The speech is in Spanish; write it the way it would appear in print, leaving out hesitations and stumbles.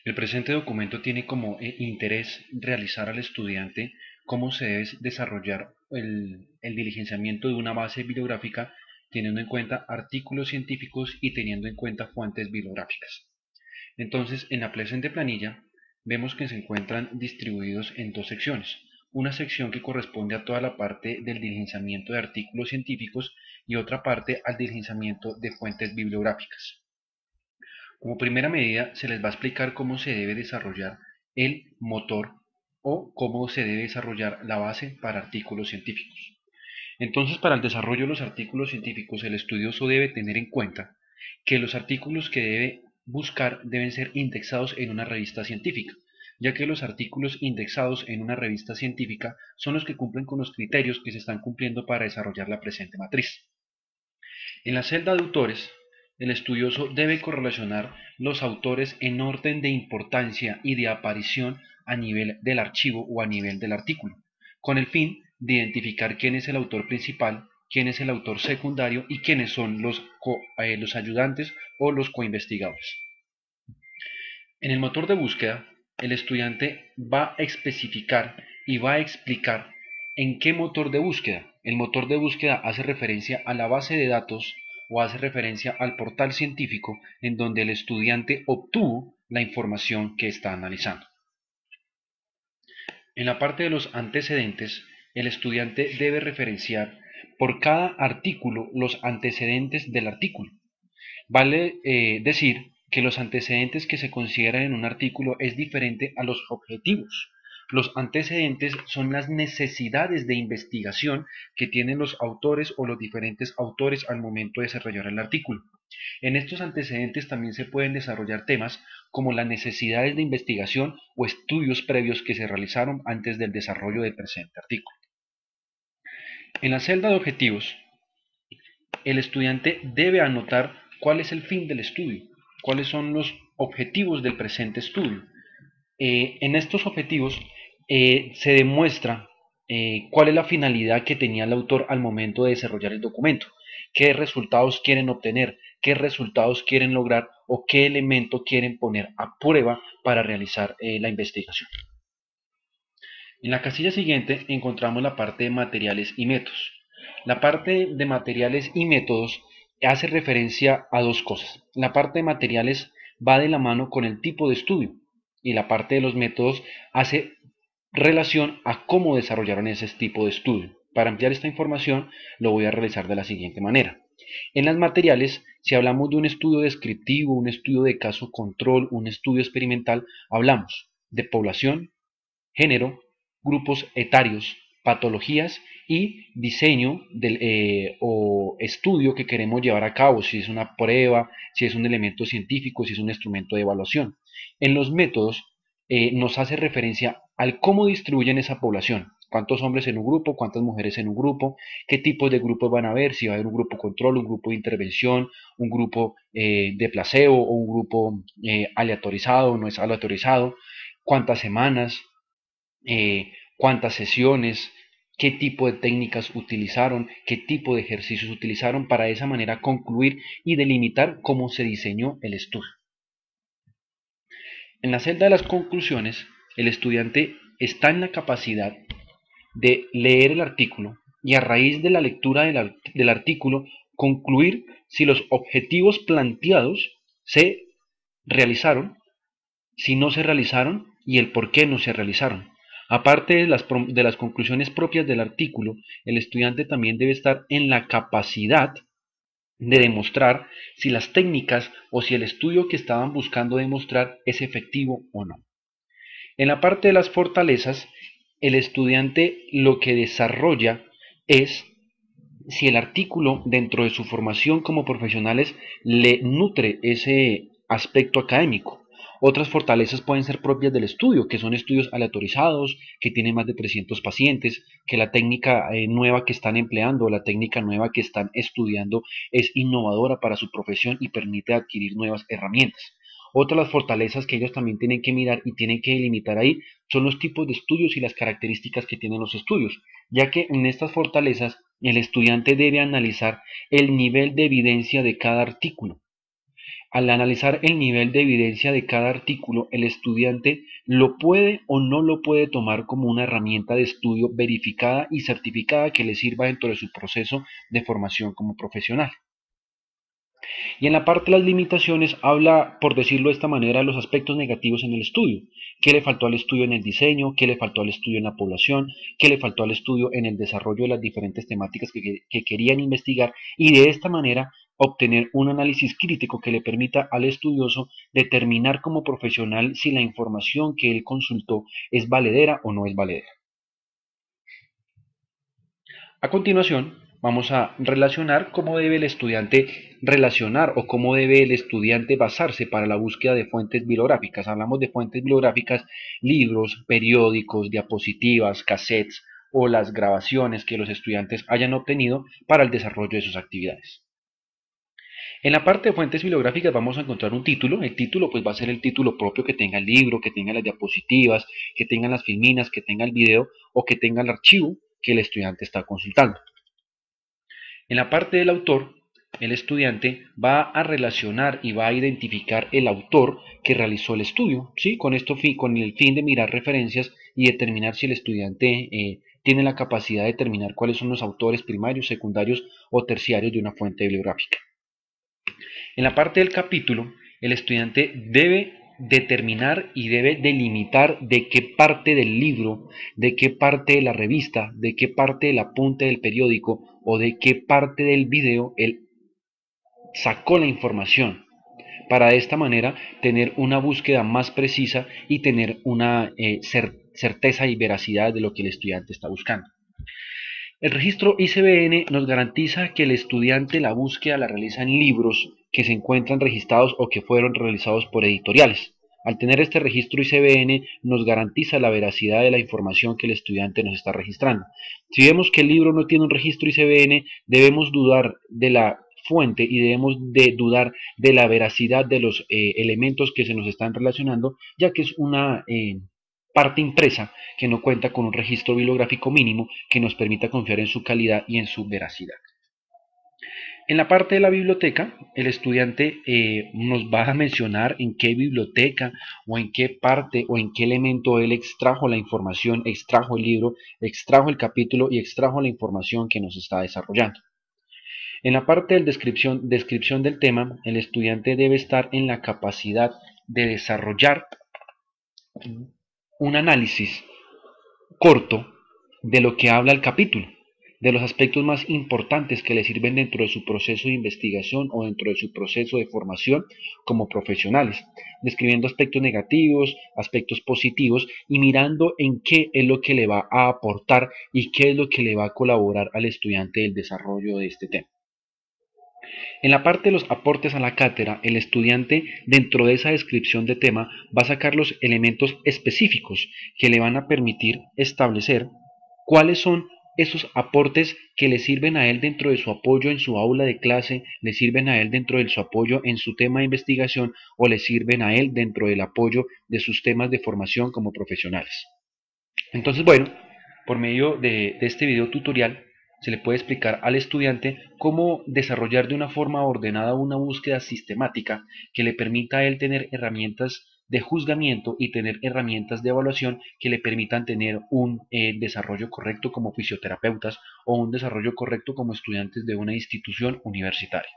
El presente documento tiene como interés realizar al estudiante cómo se debe desarrollar el diligenciamiento de una base bibliográfica teniendo en cuenta artículos científicos y teniendo en cuenta fuentes bibliográficas. Entonces, en la presente planilla vemos que se encuentran distribuidos en dos secciones. Una sección que corresponde a toda la parte del diligenciamiento de artículos científicos y otra parte al diligenciamiento de fuentes bibliográficas. Como primera medida, se les va a explicar cómo se debe desarrollar el motor o cómo se debe desarrollar la base para artículos científicos. Entonces, para el desarrollo de los artículos científicos, el estudioso debe tener en cuenta que los artículos que debe buscar deben ser indexados en una revista científica, ya que los artículos indexados en una revista científica son los que cumplen con los criterios que se están cumpliendo para desarrollar la presente matriz. En la celda de autores, el estudioso debe correlacionar los autores en orden de importancia y de aparición a nivel del archivo o a nivel del artículo, con el fin de identificar quién es el autor principal, quién es el autor secundario y quiénes son los ayudantes o los coinvestigadores. En el motor de búsqueda, el estudiante va a especificar y va a explicar en qué motor de búsqueda. El motor de búsqueda hace referencia a la base de datos o hace referencia al portal científico en donde el estudiante obtuvo la información que está analizando. En la parte de los antecedentes, el estudiante debe referenciar por cada artículo los antecedentes del artículo. Vale decir que los antecedentes que se consideran en un artículo es diferente a los objetivos. Los antecedentes son las necesidades de investigación que tienen los autores o los diferentes autores al momento de desarrollar el artículo. En estos antecedentes también se pueden desarrollar temas como las necesidades de investigación o estudios previos que se realizaron antes del desarrollo del presente artículo. En la celda de objetivos, el estudiante debe anotar cuál es el fin del estudio, cuáles son los objetivos del presente estudio. En estos objetivos se demuestra cuál es la finalidad que tenía el autor al momento de desarrollar el documento, qué resultados quieren obtener, qué resultados quieren lograr o qué elemento quieren poner a prueba para realizar la investigación. En la casilla siguiente encontramos la parte de materiales y métodos. La parte de materiales y métodos hace referencia a dos cosas. La parte de materiales va de la mano con el tipo de estudio y la parte de los métodos hace relación a cómo desarrollaron ese tipo de estudio. Para ampliar esta información lo voy a realizar de la siguiente manera. En las materiales, si hablamos de un estudio descriptivo, un estudio de caso control, un estudio experimental, hablamos de población, género, grupos etarios, patologías y diseño o estudio que queremos llevar a cabo, si es una prueba, si es un elemento científico, si es un instrumento de evaluación. En los métodos nos hace referencia al cómo distribuyen esa población, cuántos hombres en un grupo, cuántas mujeres en un grupo, qué tipos de grupos van a haber, si va a haber un grupo control, un grupo de intervención, un grupo de placebo o un grupo aleatorizado o no es aleatorizado, cuántas semanas, cuántas sesiones, qué tipo de técnicas utilizaron, qué tipo de ejercicios utilizaron para de esa manera concluir y delimitar cómo se diseñó el estudio. En la celda de las conclusiones, el estudiante está en la capacidad de leer el artículo y a raíz de la lectura del artículo concluir si los objetivos planteados se realizaron, si no se realizaron y el por qué no se realizaron. Aparte de las conclusiones propias del artículo, el estudiante también debe estar en la capacidad de demostrar si las técnicas o si el estudio que estaban buscando demostrar es efectivo o no. En la parte de las fortalezas, el estudiante lo que desarrolla es si el artículo dentro de su formación como profesionales le nutre ese aspecto académico. Otras fortalezas pueden ser propias del estudio, que son estudios aleatorizados, que tienen más de 300 pacientes, que la técnica nueva que están empleando, la técnica nueva que están estudiando es innovadora para su profesión y permite adquirir nuevas herramientas. Otras las fortalezas que ellos también tienen que mirar y tienen que delimitar ahí son los tipos de estudios y las características que tienen los estudios, ya que en estas fortalezas el estudiante debe analizar el nivel de evidencia de cada artículo. Al analizar el nivel de evidencia de cada artículo, el estudiante lo puede o no lo puede tomar como una herramienta de estudio verificada y certificada que le sirva dentro de su proceso de formación como profesional. Y en la parte de las limitaciones habla, por decirlo de esta manera, de los aspectos negativos en el estudio. ¿Qué le faltó al estudio en el diseño? ¿Qué le faltó al estudio en la población? ¿Qué le faltó al estudio en el desarrollo de las diferentes temáticas que querían investigar? Y de esta manera obtener un análisis crítico que le permita al estudioso determinar como profesional si la información que él consultó es valedera o no es valedera. A continuación, vamos a relacionar cómo debe el estudiante relacionar o cómo debe el estudiante basarse para la búsqueda de fuentes bibliográficas. Hablamos de fuentes bibliográficas, libros, periódicos, diapositivas, cassettes o las grabaciones que los estudiantes hayan obtenido para el desarrollo de sus actividades. En la parte de fuentes bibliográficas vamos a encontrar un título. El título pues va a ser el título propio que tenga el libro, que tenga las diapositivas, que tenga las filminas, que tenga el video o que tenga el archivo que el estudiante está consultando. En la parte del autor, el estudiante va a relacionar y va a identificar el autor que realizó el estudio, ¿sí? Con el fin de mirar referencias y determinar si el estudiante tiene la capacidad de determinar cuáles son los autores primarios, secundarios o terciarios de una fuente bibliográfica. En la parte del capítulo, el estudiante debe determinar y debe delimitar de qué parte del libro, de qué parte de la revista, de qué parte del apunte del periódico o de qué parte del video él sacó la información para de esta manera tener una búsqueda más precisa y tener una certeza y veracidad de lo que el estudiante está buscando. El registro ICBN nos garantiza que el estudiante la búsqueda la realiza en libros que se encuentran registrados o que fueron realizados por editoriales. Al tener este registro ICBN nos garantiza la veracidad de la información que el estudiante nos está registrando. Si vemos que el libro no tiene un registro ICBN, debemos dudar de la fuente y debemos de dudar de la veracidad de los elementos que se nos están relacionando, ya que es una parte impresa que no cuenta con un registro bibliográfico mínimo que nos permita confiar en su calidad y en su veracidad. En la parte de la biblioteca, el estudiante nos va a mencionar en qué biblioteca o en qué parte o en qué elemento él extrajo la información, extrajo el libro, extrajo el capítulo y extrajo la información que nos está desarrollando. En la parte de descripción del tema, el estudiante debe estar en la capacidad de desarrollar un análisis corto de lo que habla el capítulo, de los aspectos más importantes que le sirven dentro de su proceso de investigación o dentro de su proceso de formación como profesionales, describiendo aspectos negativos, aspectos positivos y mirando en qué es lo que le va a aportar y qué es lo que le va a colaborar al estudiante del desarrollo de este tema. En la parte de los aportes a la cátedra, el estudiante dentro de esa descripción de tema va a sacar los elementos específicos que le van a permitir establecer cuáles son esos aportes que le sirven a él dentro de su apoyo en su aula de clase, le sirven a él dentro de su apoyo en su tema de investigación o le sirven a él dentro del apoyo de sus temas de formación como profesionales. Entonces, bueno, por medio de este video tutorial se le puede explicar al estudiante cómo desarrollar de una forma ordenada una búsqueda sistemática que le permita a él tener herramientas de juzgamiento y tener herramientas de evaluación que le permitan tener un desarrollo correcto como fisioterapeutas o un desarrollo correcto como estudiantes de una institución universitaria.